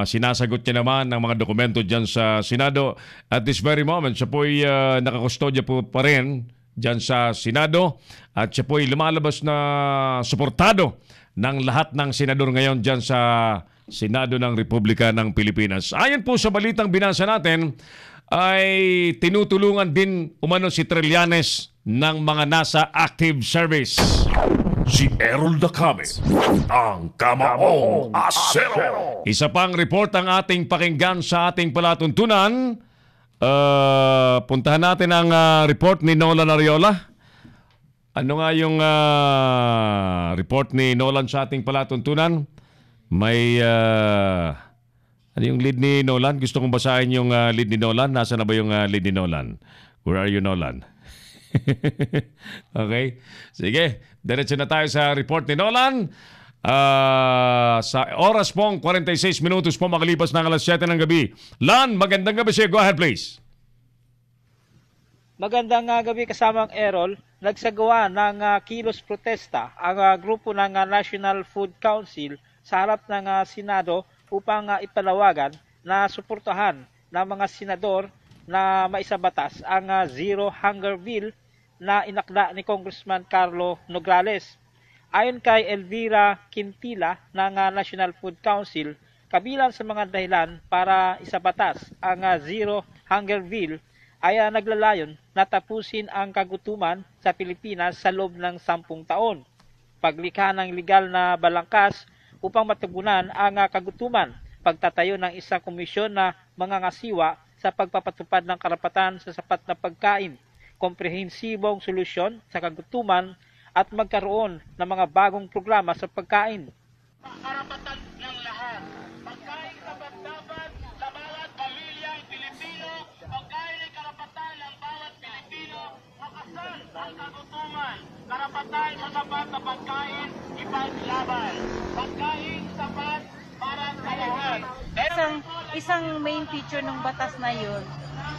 [SPEAKER 1] sinasagot niya naman ng mga dokumento dyan sa Senado. At this very moment, siya po'y nakakustodya po pa rin dyan sa Senado at siya po'y lumalabas na suportado ng lahat ng senador ngayon dyan sa Senado ng Republika ng Pilipinas. Ayon po sa balitang binasa natin, ay tinutulungan din umano si Trillanes ng mga nasa active service.
[SPEAKER 2] Si Errol Dacame, ang Kamaong Asero.
[SPEAKER 1] Isa pang report ang ating pakinggan sa ating palatuntunan. Puntahan natin ang report ni Nolan Ariola. Ano nga yung report ni Nolan sa ating palatuntunan? May ano yung lead ni Nolan? Gusto kong basahin yung lead ni Nolan. Nasaan na ba yung lead ni Nolan? Where are you, Nolan? Okay. Sige, diretso na tayo sa report ni Nolan. Sa oras pong 46 minutos po makalipas ng alas 7 ng gabi. Lan, magandang gabi siya. Go ahead, please.
[SPEAKER 11] Magandang gabi kasamang Errol. Nagsagawa ng kilos protesta ang grupo ng National Food Council sa harap ng Senado upang ipalawagan na suportahan ng mga senador na maisabatas ang Zero Hunger Bill na inakda ni Congressman Carlo Nograles. Ayon kay Elvira Quintila ng National Food Council, kabilang sa mga dahilan para isabatas ang Zero Hunger Bill ay naglalayon na tapusin ang kagutuman sa Pilipinas sa loob ng 10 taon. Paglikha ng legal na balangkas upang matugunan ang kagutuman, pagtatayo ng isang komisyon na mangangasiwa sa pagpapatupad ng karapatan sa sapat na pagkain, komprehensibong solusyon sa kagutuman at magkaroon ng mga bagong programa sa pagkain. Karapatan ng lahat. Pagkain dapat sa bawat pamilyang Pilipino, pagkain ay karapatan ng bawat Pilipino, makasal ang kagutuman, karapatan sa sapat na pagkain, ipaglaban. Pagkain sapat para sa lahat.
[SPEAKER 12] Isang main feature ng batas na yun,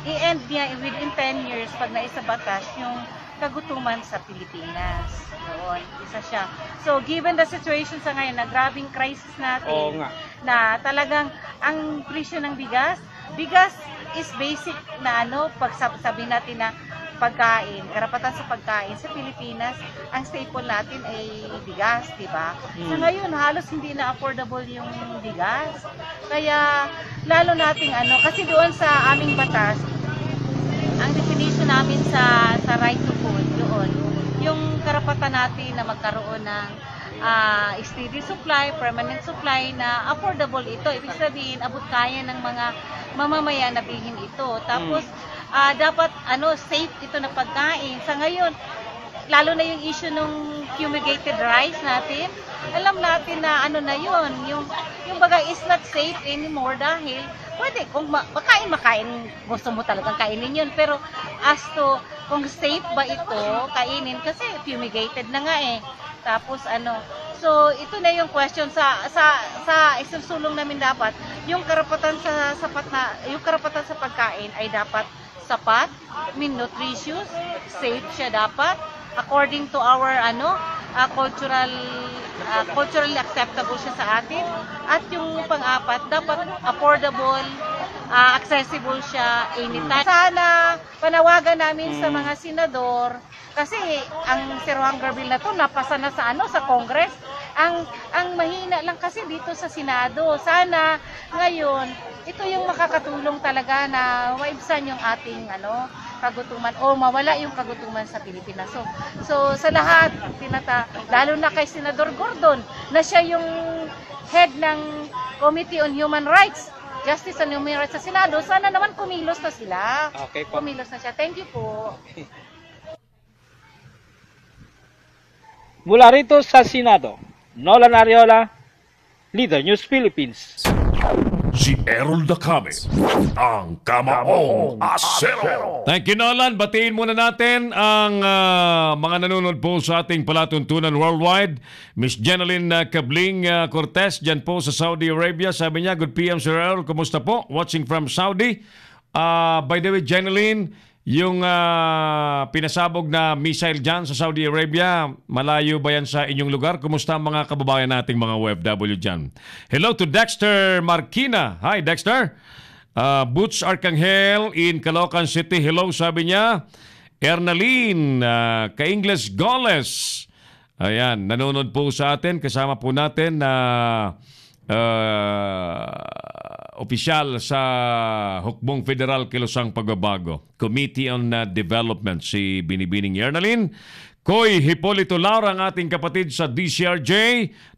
[SPEAKER 12] i-end niya within 10 years pag naisa batas yung kagutuman sa Pilipinas. Doon, isa siya. So, given the situation sa ngayon, na grabing crisis natin, na talagang ang presyo ng bigas is basic na pag sabihin natin na pagkain, karapatan sa pagkain sa Pilipinas, ang staple natin ay bigas, di ba? So ngayon, halos hindi na affordable yung bigas. Kaya, lalo nating kasi doon sa aming batas, ang definition namin sa right to food, doon, yung karapatan natin na magkaroon ng steady supply, permanent supply na affordable ito. Ibig sabihin, abot kaya ng mga mamamayan na bilhin ito. Tapos, dapat safe ito na pagkain. Sa ngayon, lalo na yung issue ng fumigated rice natin, alam natin na na yun, yung bagay is not safe anymore dahil pwede, kung makain, gusto mo talagang kainin yun, pero as to kung safe ba ito kainin, kasi fumigated na nga eh. Tapos so ito na yung question sa isusulong namin, dapat yung karapatan sa sapat na, yung karapatan sa pagkain ay dapat sapat, nutritious, safe siya dapat according to our culturally acceptable siya sa atin, at yung pang-apat dapat affordable, accessible siya anytime. Sana panawagan namin sa mga senador, kasi ang Zero Hunger Bill na to napasa na sa Congress. Ang mahina lang kasi dito sa Senado. Sana ngayon ito yung makakatulong talaga na maibsan yung ating kagutuman o mawala yung kagutuman sa Pilipinas. So sa lahat, lalo na kay Senador Gordon na siya yung head ng Committee on Human Rights, Justice and Human Rights sa Senado, sana naman kumilos na sila.
[SPEAKER 11] Okay po.
[SPEAKER 12] Kumilos na siya. Thank you po.
[SPEAKER 11] Mula rito sa Senado, Nolan Ariola, Leader News Philippines.
[SPEAKER 2] Si Errol Dacame, ang Kamaong Asero.
[SPEAKER 1] Thank you, Nolan. Batiin muna natin ang mga nanonood po sa ating palatuntunan worldwide. Miss Jeneline Cabling Cortez, dyan po sa Saudi Arabia. Sabi niya, good PM, Sir Errol. Kumusta po? Watching from Saudi. By the way, Jeneline, yung pinasabog na missile dyan sa Saudi Arabia, malayo ba yan sa inyong lugar? Kumusta ang mga kababayan nating mga OFW dyan? Hello to Dexter Marquina. Hi, Dexter. Boots Arcangel in Caloocan City. Hello, sabi niya. Ernaline, ka-Ingles Goles. Ayan, nanonood po sa atin. Kasama po natin na opisyal sa Hukbong Federal Kilosang Pagbabago. Committee on Development, si Binibining Ernaline. Koy Hipolito Laura, ang ating kapatid sa DCRJ.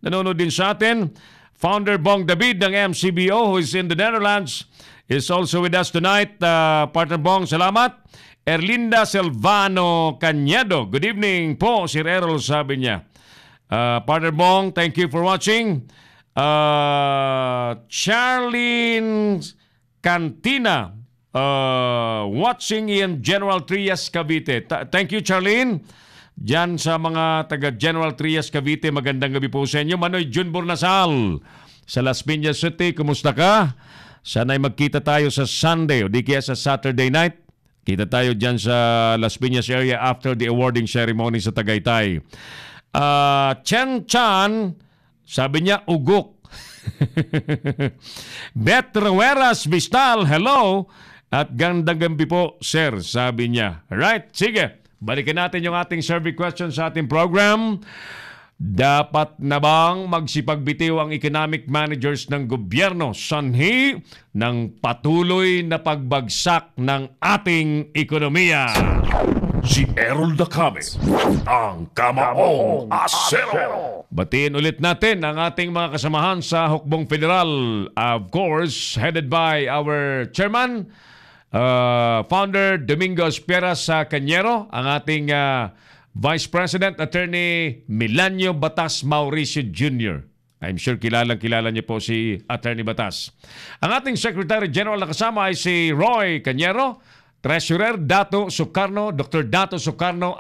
[SPEAKER 1] Nanonood din sa atin. Founder Bong David ng MCBO, who is in the Netherlands, is also with us tonight. Partner Bong, salamat. Erlinda Silvano Cañedo. Good evening po, Sir Errol, sabi niya. Partner Bong, thank you for watching. Charlene Cantina, watching in General Trias, Cavite. Thank you, Charlene. Diyan sa mga taga General Trias, Cavite, magandang gabi po sa inyo. Manoy Jun Bornasal sa Las Piñas City, kumusta ka? Sana'y magkita tayo sa Sunday o di kaya sa Saturday night. Kita tayo dyan sa Las Piñas area after the awarding ceremony sa Tagaytay. Chen Chan, sabi niya, ugok. Bet Rueras Vistal, hello. At gandang gabi po, sir, sabi niya. Right, sige. Balikan natin yung ating survey question sa ating program. Dapat na bang magsipagbitiw ang economic managers ng gobyerno sanhi ng patuloy na pagbagsak ng ating ekonomiya?
[SPEAKER 2] Si Errol Dacame, ang Kamaong Asero.
[SPEAKER 1] Batiin ulit natin ang ating mga kasamahan sa Hukbong Federal. Of course, headed by our chairman, founder Domingos Pieras Cañero, ang ating Vice President, Attorney Milanio Batas Mauricio Jr. I'm sure kilala niyo po si Attorney Batas. Ang ating Secretary General na kasama ay si Roy Cañero, Treasurer Dato Sukarno, Dr. Dato Sukarno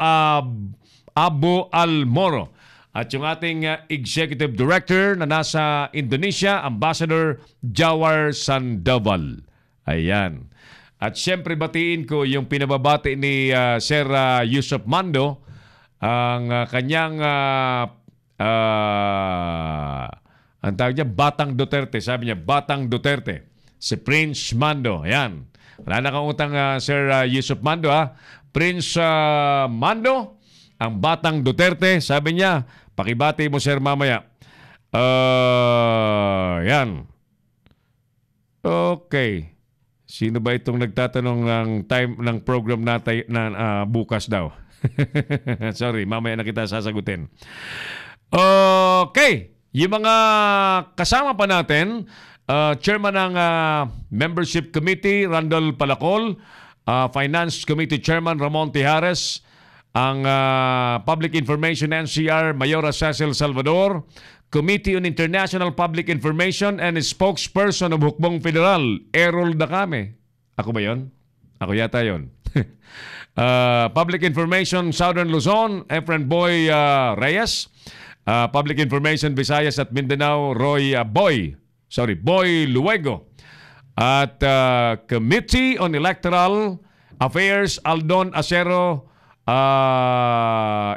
[SPEAKER 1] Abu Almoro. At yung ating Executive Director na nasa Indonesia, Ambassador Jawar Sandoval. Ayan. At siyempre batiin ko yung pinababati ni Sir Yusuf Mando, ang kanyang ang tawag niya, Batang Duterte. Sabi niya, Batang Duterte. Si Prince Mando. Ayan. Wala na kang utang, Sir Yusuf Mando, ha? Prince Mando, ang Batang Duterte. Sabi niya, pakibati mo, sir, mamaya. Yan. Okay. Sino ba itong nagtatanong ng time ng program natin na bukas daw? Sorry, mamaya na kita sasagutin. Okay. Yung mga kasama pa natin, Chairman ng Membership Committee, Randall Palacol, Finance Committee Chairman, Ramon Tijares, ang Public Information NCR, Mayora Cecil Salvador, Committee on International Public Information and Spokesperson of Hukbong Federal, Errol Dacame. Ako ba yon? Ako yata yon. Public Information Southern Luzon, Efren Boy Reyes. Public Information Visayas at Mindanao, Boy Luego. At Committee on Electoral Affairs, Aldon Acero,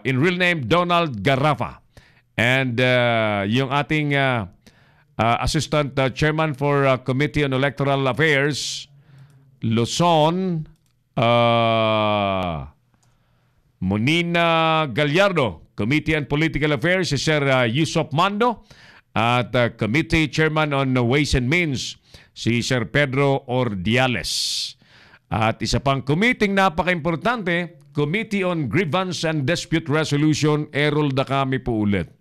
[SPEAKER 1] in real name Donald Garrafa. And yung ating Assistant Chairman for Committee on Electoral Affairs, Luzon, Monina Gallardo. Committee on Political Affairs, si Sir Yusuf Mando. At Committee Chairman on Ways and Means, si Sir Pedro Ordiales. At isa pang committee napaka-importante, Committee on Grievance and Dispute Resolution, Errol Dacame po ulit.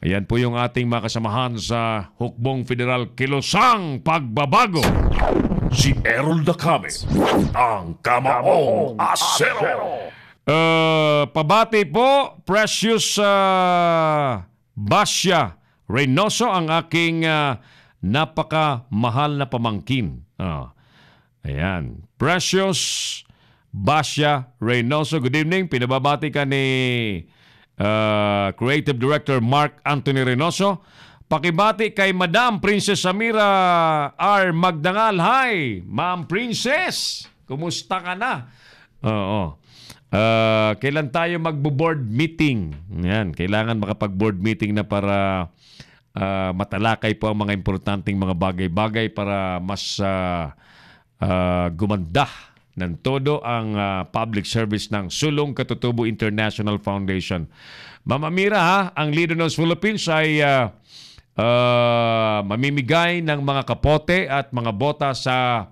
[SPEAKER 1] Ayan po yung ating mga kasamahan sa Hukbong Federal Kilosang Pagbabago.
[SPEAKER 2] Si Errol Dacame, ang Kamaong Asero.
[SPEAKER 1] Pabati po, Precious Basya Reynoso, ang aking napakamahal na pamangkin. Ayan. Precious Basya Reynoso, good evening. Pinababati ka ni Creative Director Mark Anthony Reynoso. Pakibati kay Madam Princess Samira R. Magdangal. Hi, Ma'am Princess. Kumusta ka na? Oo. Kailan tayo magbo-board meeting? Yan, kailangan makapag-board meeting na para matalakay po ang mga importanteng mga bagay-bagay para mas gumanda ng todo ang public service ng Sulong Katutubo International Foundation. Ma'am Amira, ang Leader Knows Philippines ay mamimigay ng mga kapote at mga bota sa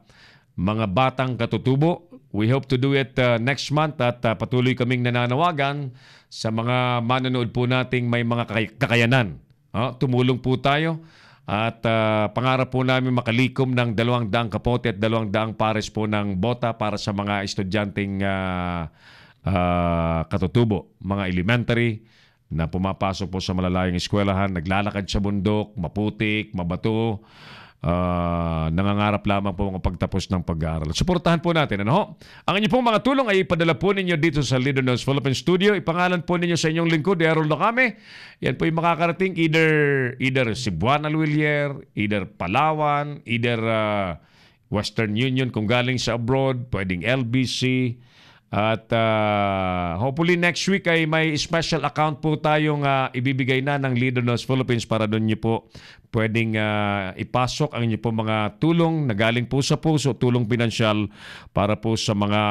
[SPEAKER 1] mga batang katutubo. We hope to do it next month at patuloy kaming nananawagan sa mga manonood po nating may mga kakayanan. Tumulong po tayo at pangarap po namin makalikom ng 200 kapote at 200 pares po ng bota para sa mga estudyanteng katutubo, mga elementary na pumapasok po sa malalayong eskwelahan, naglalakad sa bundok, maputik, mabato, nangangarap lamang po mga pagtapos ng pag-aaral. Suportahan po natin. Ano? Ang inyong pong mga tulong ay ipadala po ninyo dito sa Leader Knows Philippines Studio. Ipangalan po ninyo sa inyong lingkod, Errol Lacame. Yan po yung makakarating either Cebuana Luilier, either Palawan, either Western Union kung galing sa abroad, pwedeng LBC. At hopefully next week ay may special account po tayong ibibigay na ng Leader Knows Philippines para doon niyo po pwedeng ipasok ang inyo po mga tulong na galing po sa puso, tulong pinansyal para po sa mga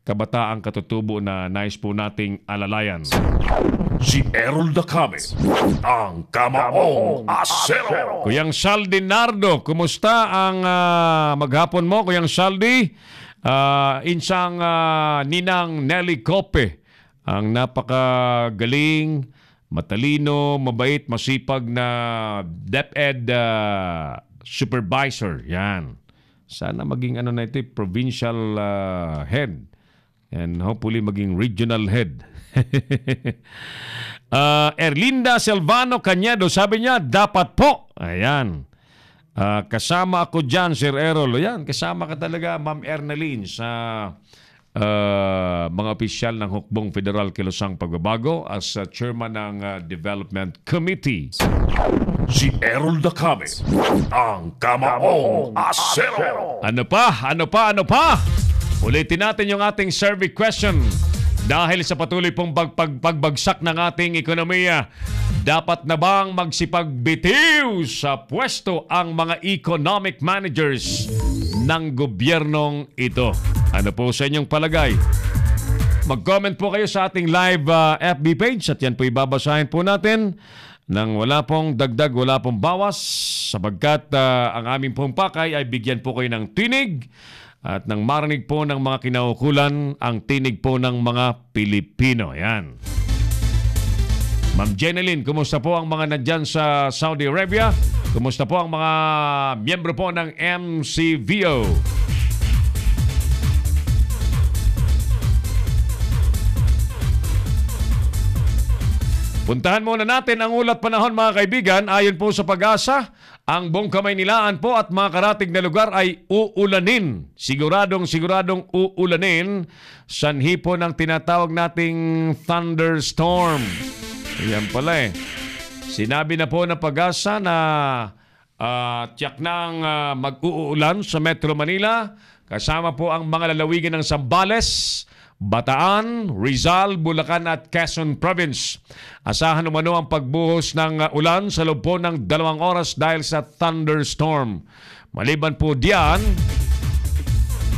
[SPEAKER 1] kabataang katutubo na nais po nating alalayan.
[SPEAKER 2] Si Errol Lacame, ang Kamaong Asero.
[SPEAKER 1] Kuyang Saldi Nardo, kumusta ang maghapon mo, Kuyang Saldi? Insang Ninang Nelly Cope, ang napakagaling, matalino, mabait, masipag na DepEd supervisor. Yan. Sana maging ano na ito, provincial head. And hopefully maging regional head. Erlinda Selvano Cañedo, sabi niya, dapat po. Ayan. Kasama ako dyan, Sir Errol. Ayan, kasama ka talaga, Ma'am Ernalyn, sa mga opisyal ng Hukbong Federal Kilusang Pagbabago as chairman ng Development Committee.
[SPEAKER 2] Si Errol Lacame, ang Kamaong Asero.
[SPEAKER 1] Ano pa? Ulitin natin yung ating survey question. Dahil sa patuloy pong pagbagsak ng ating ekonomiya, dapat na bang magsipagbitiw sa pwesto ang mga economic managers ng gobyernong ito? Ano po sa inyong palagay? Mag-comment po kayo sa ating live FB page at yan po ibabasahin po natin nang wala pong dagdag, wala pong bawas sapagkat ang aming pong pakay ay bigyan po kayo ng tinig at nang marinig po ng mga kinaukulan ang tinig po ng mga Pilipino. Yan. Ma'am Jeneline, kumusta po ang mga nandyan sa Saudi Arabia? Kumusta po ang mga miyembro po ng MCVO? Puntahan muna natin ang ulat panahon mga kaibigan. Ayon po sa Pag-asa, ang buong Kamaynilaan po at mga karatig na lugar ay uulanin. Siguradong uulanin. Sanhi po ng tinatawag nating thunderstorm. Yan pala eh. Sinabi na po ng Pag-asa na tiyak nang mag-uulan sa Metro Manila. Kasama po ang mga lalawigan ng Zambales, Bataan, Rizal, Bulacan at Quezon Province. Asahan umano ang pagbuhos ng ulan sa loob po ng 2 oras dahil sa thunderstorm. Maliban po diyan,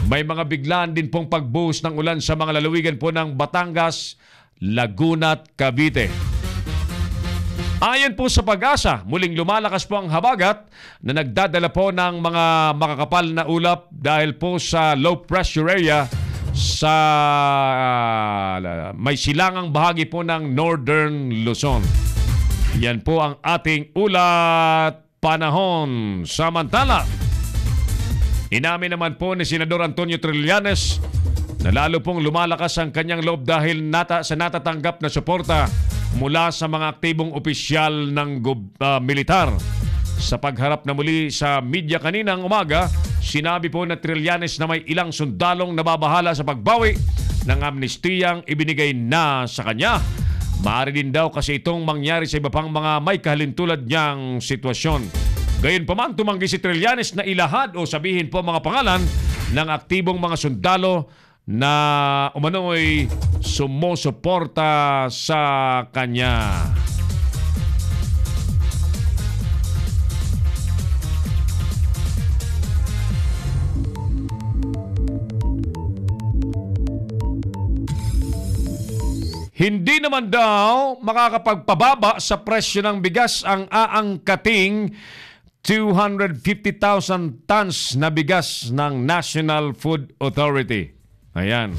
[SPEAKER 1] may mga biglaan din pong pagbuhos ng ulan sa mga lalawigan po ng Batangas, Laguna at Cavite. Ayon po sa Pag-asa, muling lumalakas po ang habagat na nagdadala po ng mga makakapal na ulap dahil po sa low pressure area sa may silangang bahagi po ng Northern Luzon. Yan po ang ating ulat panahon. Samantala, inamin naman po ni Senador Antonio Trillanes na lalo pong lumalakas ang kanyang loob dahil sa natatanggap na suporta mula sa mga aktibong opisyal ng militar. Sa pagharap na muli sa media kaninang umaga, sinabi po na Trillanes na may ilang sundalong nababahala sa pagbawi ng amnestiyang ibinigay na sa kanya. Maaari din daw kasi itong mangyari sa iba pang mga may kahalintulad niyang sitwasyon. Gayunpaman, tumanggi si Trillanes na ilahad o sabihin po mga pangalan ng aktibong mga sundalo na umano'y sumusuporta sa kanya. Hindi naman daw makakapagpababa sa presyo ng bigas ang aangkating 250,000 tons na bigas ng National Food Authority. Ayan.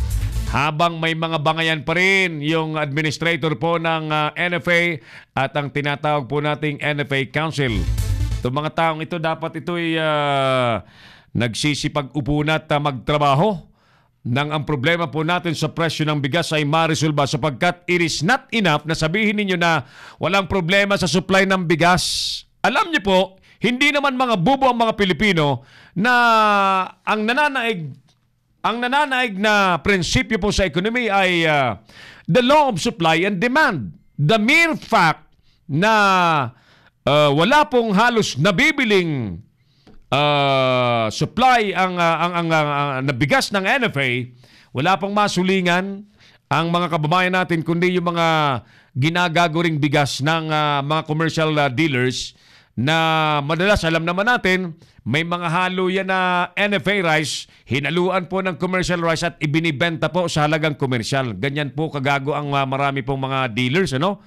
[SPEAKER 1] Habang may mga bangayan pa rin yung administrator po ng NFA at ang tinatawag po nating NFA Council. Itong mga taong ito, dapat ito'y nagsisipag-upo na at magtrabaho nang ang problema po natin sa presyo ng bigas ay maresolba, sapagkat it is not enough na sabihin ninyo na walang problema sa supply ng bigas. Alam niyo po, hindi naman mga bubo ang mga Pilipino na ang nananaig na prinsipyo po sa ekonomi ay the law of supply and demand. The mere fact na wala pong halos nabibiling supply ang nabigas ng NFA, wala pang masulingan ang mga kababayan natin, kundi yung mga ginagagoring bigas ng mga commercial dealers na madalas, alam naman natin, may mga halo yan na NFA rice, hinaluan po ng commercial rice at ibinibenta po sa halagang komersyal. Ganyan po kagago ang marami pong mga dealers, ano?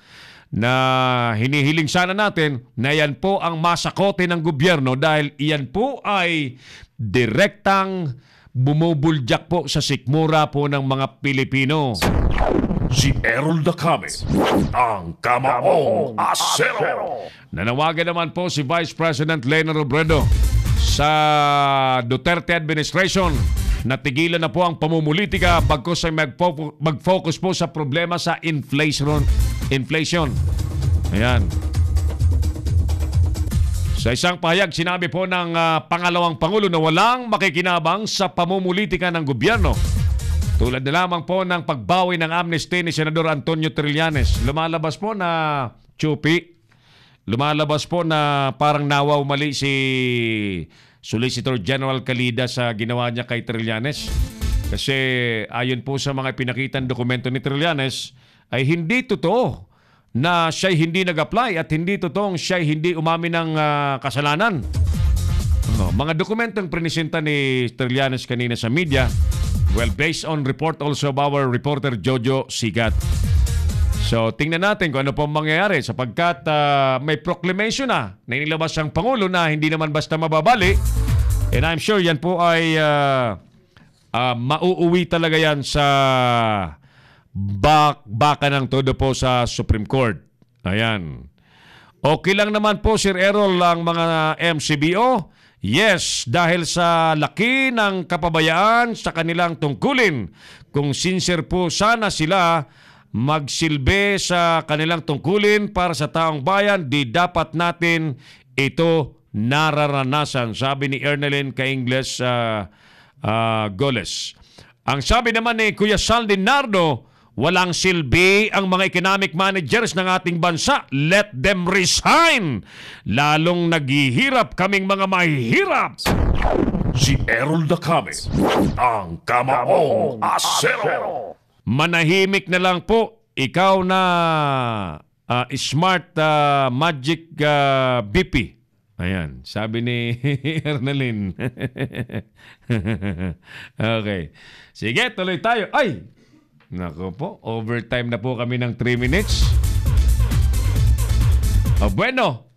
[SPEAKER 1] Na hinihiling sana natin na yan po ang masakote ng gobyerno dahil iyan po ay direktang bumubulyak po sa sikmura po ng mga Pilipino.
[SPEAKER 2] Si Errol Dacame, ang Kamaong Asero.
[SPEAKER 1] Nanawagan naman po si Vice President Lena Robredo sa Duterte administration na tigilan na po ang pamumulitika bagkus ay mag-focus po sa problema sa inflation. Ayan. Sa isang pahayag, sinabi po ng pangalawang Pangulo na walang makikinabang sa pamumulitika ng gobyerno. Tulad na lamang po ng pagbawi ng amnesty ni Senador Antonio Trillanes. Lumalabas po na chupi. Lumalabas po na parang nawaw mali si Solicitor General Calida sa ginawa niya kay Trillanes. Kasi ayon po sa mga pinakitang dokumento ni Trillanes, ay hindi totoo na siya'y hindi nag-apply at hindi totoong siya'y hindi umamin ng kasalanan. Mga dokumentong prinisenta ni Trillanes kanina sa media, well, based on report also of our reporter Jojo Sigat. So, tingnan natin kung ano pong mangyayari sapagkat may proclamation na inilabas ang Pangulo na hindi naman basta mababali. And I'm sure yan po ay mauuwi talaga yan sa baka ng todo po sa Supreme Court. Ayan. Okay lang naman po, Sir Errol, ang mga MCBO. Yes, dahil sa laki ng kapabayaan sa kanilang tungkulin. Kung sincere po sana sila magsilbi sa kanilang tungkulin para sa taong bayan, di dapat natin ito nararanasan. Sabi ni Ernelyn Caingles Goles. Ang sabi naman ni Kuya Sal Dinardo, walang silbi ang mga economic managers ng ating bansa. Let them resign. Lalong naghihirap kaming mga mahihirap.
[SPEAKER 2] Si Errol Dacame, ang Kamaong Asero.
[SPEAKER 1] Manahimik na lang po. Ikaw na smart magic BP. Ayan, sabi ni Ernelyn. Okay. Sige, tuloy tayo. Ay! Naku po, overtime na po kami ng 3 minutes. Bueno,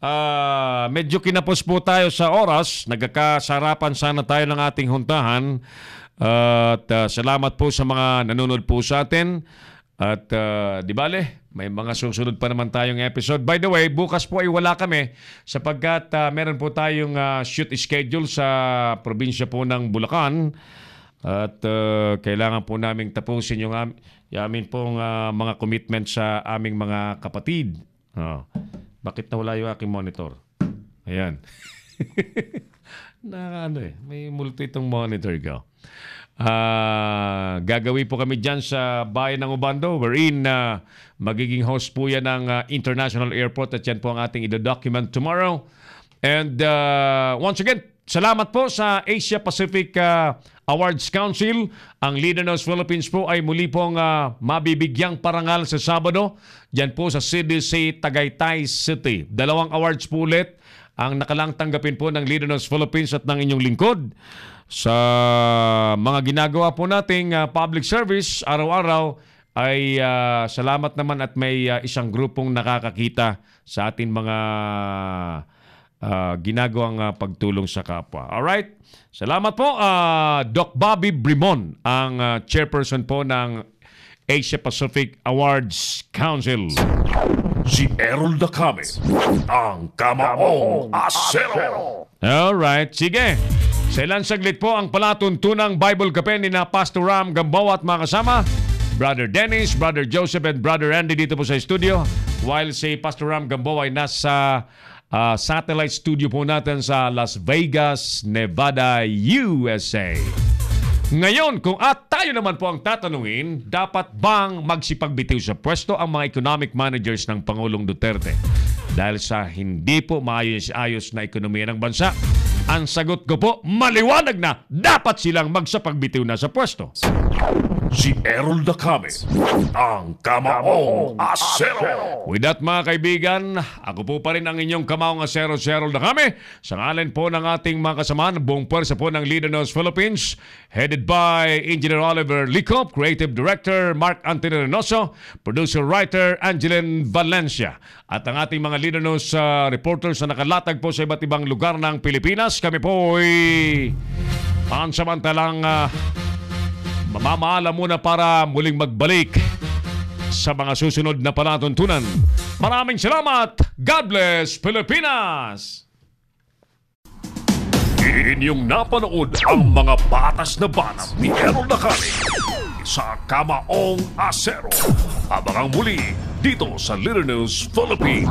[SPEAKER 1] medyo kinapos po tayo sa oras. Nagkakasarapan sana tayo ng ating huntahan. At salamat po sa mga nanonood po sa atin. At di bale, may mga susunod pa naman tayong episode. By the way, bukas po ay wala kami sapagkat meron po tayong shoot schedule sa probinsya po ng Bulacan. At kailangan po naming tapusin yung amin pong mga commitment sa aming mga kapatid. Bakit nawala yung aking monitor? Ayan. May multo itong monitor ko. Gagawin po kami dyan sa bayan ng Ubando wherein magiging host po yan ng International Airport at yan po ang ating ida-document tomorrow. And once again, salamat po sa Asia Pacific Awards Council. Ang Leader News Philippines po ay muli pong mabibigyang parangal sa Sabado dyan po sa CDC Tagaytay City. 2 awards po ulit ang nakalang tanggapin po ng Leader News Philippines at ng inyong lingkod sa mga ginagawa po nating public service araw-araw. Ay salamat naman at may isang grupong nakakakita sa ating mga ginagawang pagtulong sa kapwa. Alright? Salamat po, Doc Bobby Brimon, ang chairperson po ng Asia Pacific Awards Council.
[SPEAKER 2] Si Errol Dacame, ang Kamaong Asero.
[SPEAKER 1] Alright, sige. Sa ilang saglit po ang palatuntunang Bible Cafe ni na Pastor Ram Gamboa at mga kasama, Brother Dennis, Brother Joseph, and Brother Andy dito po sa studio. While si Pastor Ram Gamboa ay nasa satellite studio po natin sa Las Vegas, Nevada, USA. Ngayon, kung tayo naman po ang tatanungin, dapat bang magsipagbitiw sa pwesto ang mga economic managers ng Pangulong Duterte? Dahil sa hindi po maayos-ayos na ekonomiya ng bansa, ang sagot ko po, maliwanag na dapat silang magsapagbitiw na sa pwesto.
[SPEAKER 2] Si Errol Dacame, ang Kamaong Asero.
[SPEAKER 1] With that mga kaibigan, ako po pa rin ang inyong Kamaong Asero, si Errol Dacame. Sa ngalan po ng ating mga kasamaan, buong pwersa po ng Leader News Philippines, headed by Engineer Oliver Licop, Creative Director Mark Anthony Reynoso, Producer-Writer Angeline Valencia. At ang ating mga Leader News reporters na nakalatag po sa iba't ibang lugar ng Pilipinas, kami po ay pansamantalang mamamaala muna para muling magbalik sa mga susunod na palatuntunan. Maraming salamat! God bless Pilipinas!
[SPEAKER 2] Inyong napanood ang mga batas na banat ni Errol Dacame sa Kamaong Asero. Abangang muli dito sa Leader News Philippines.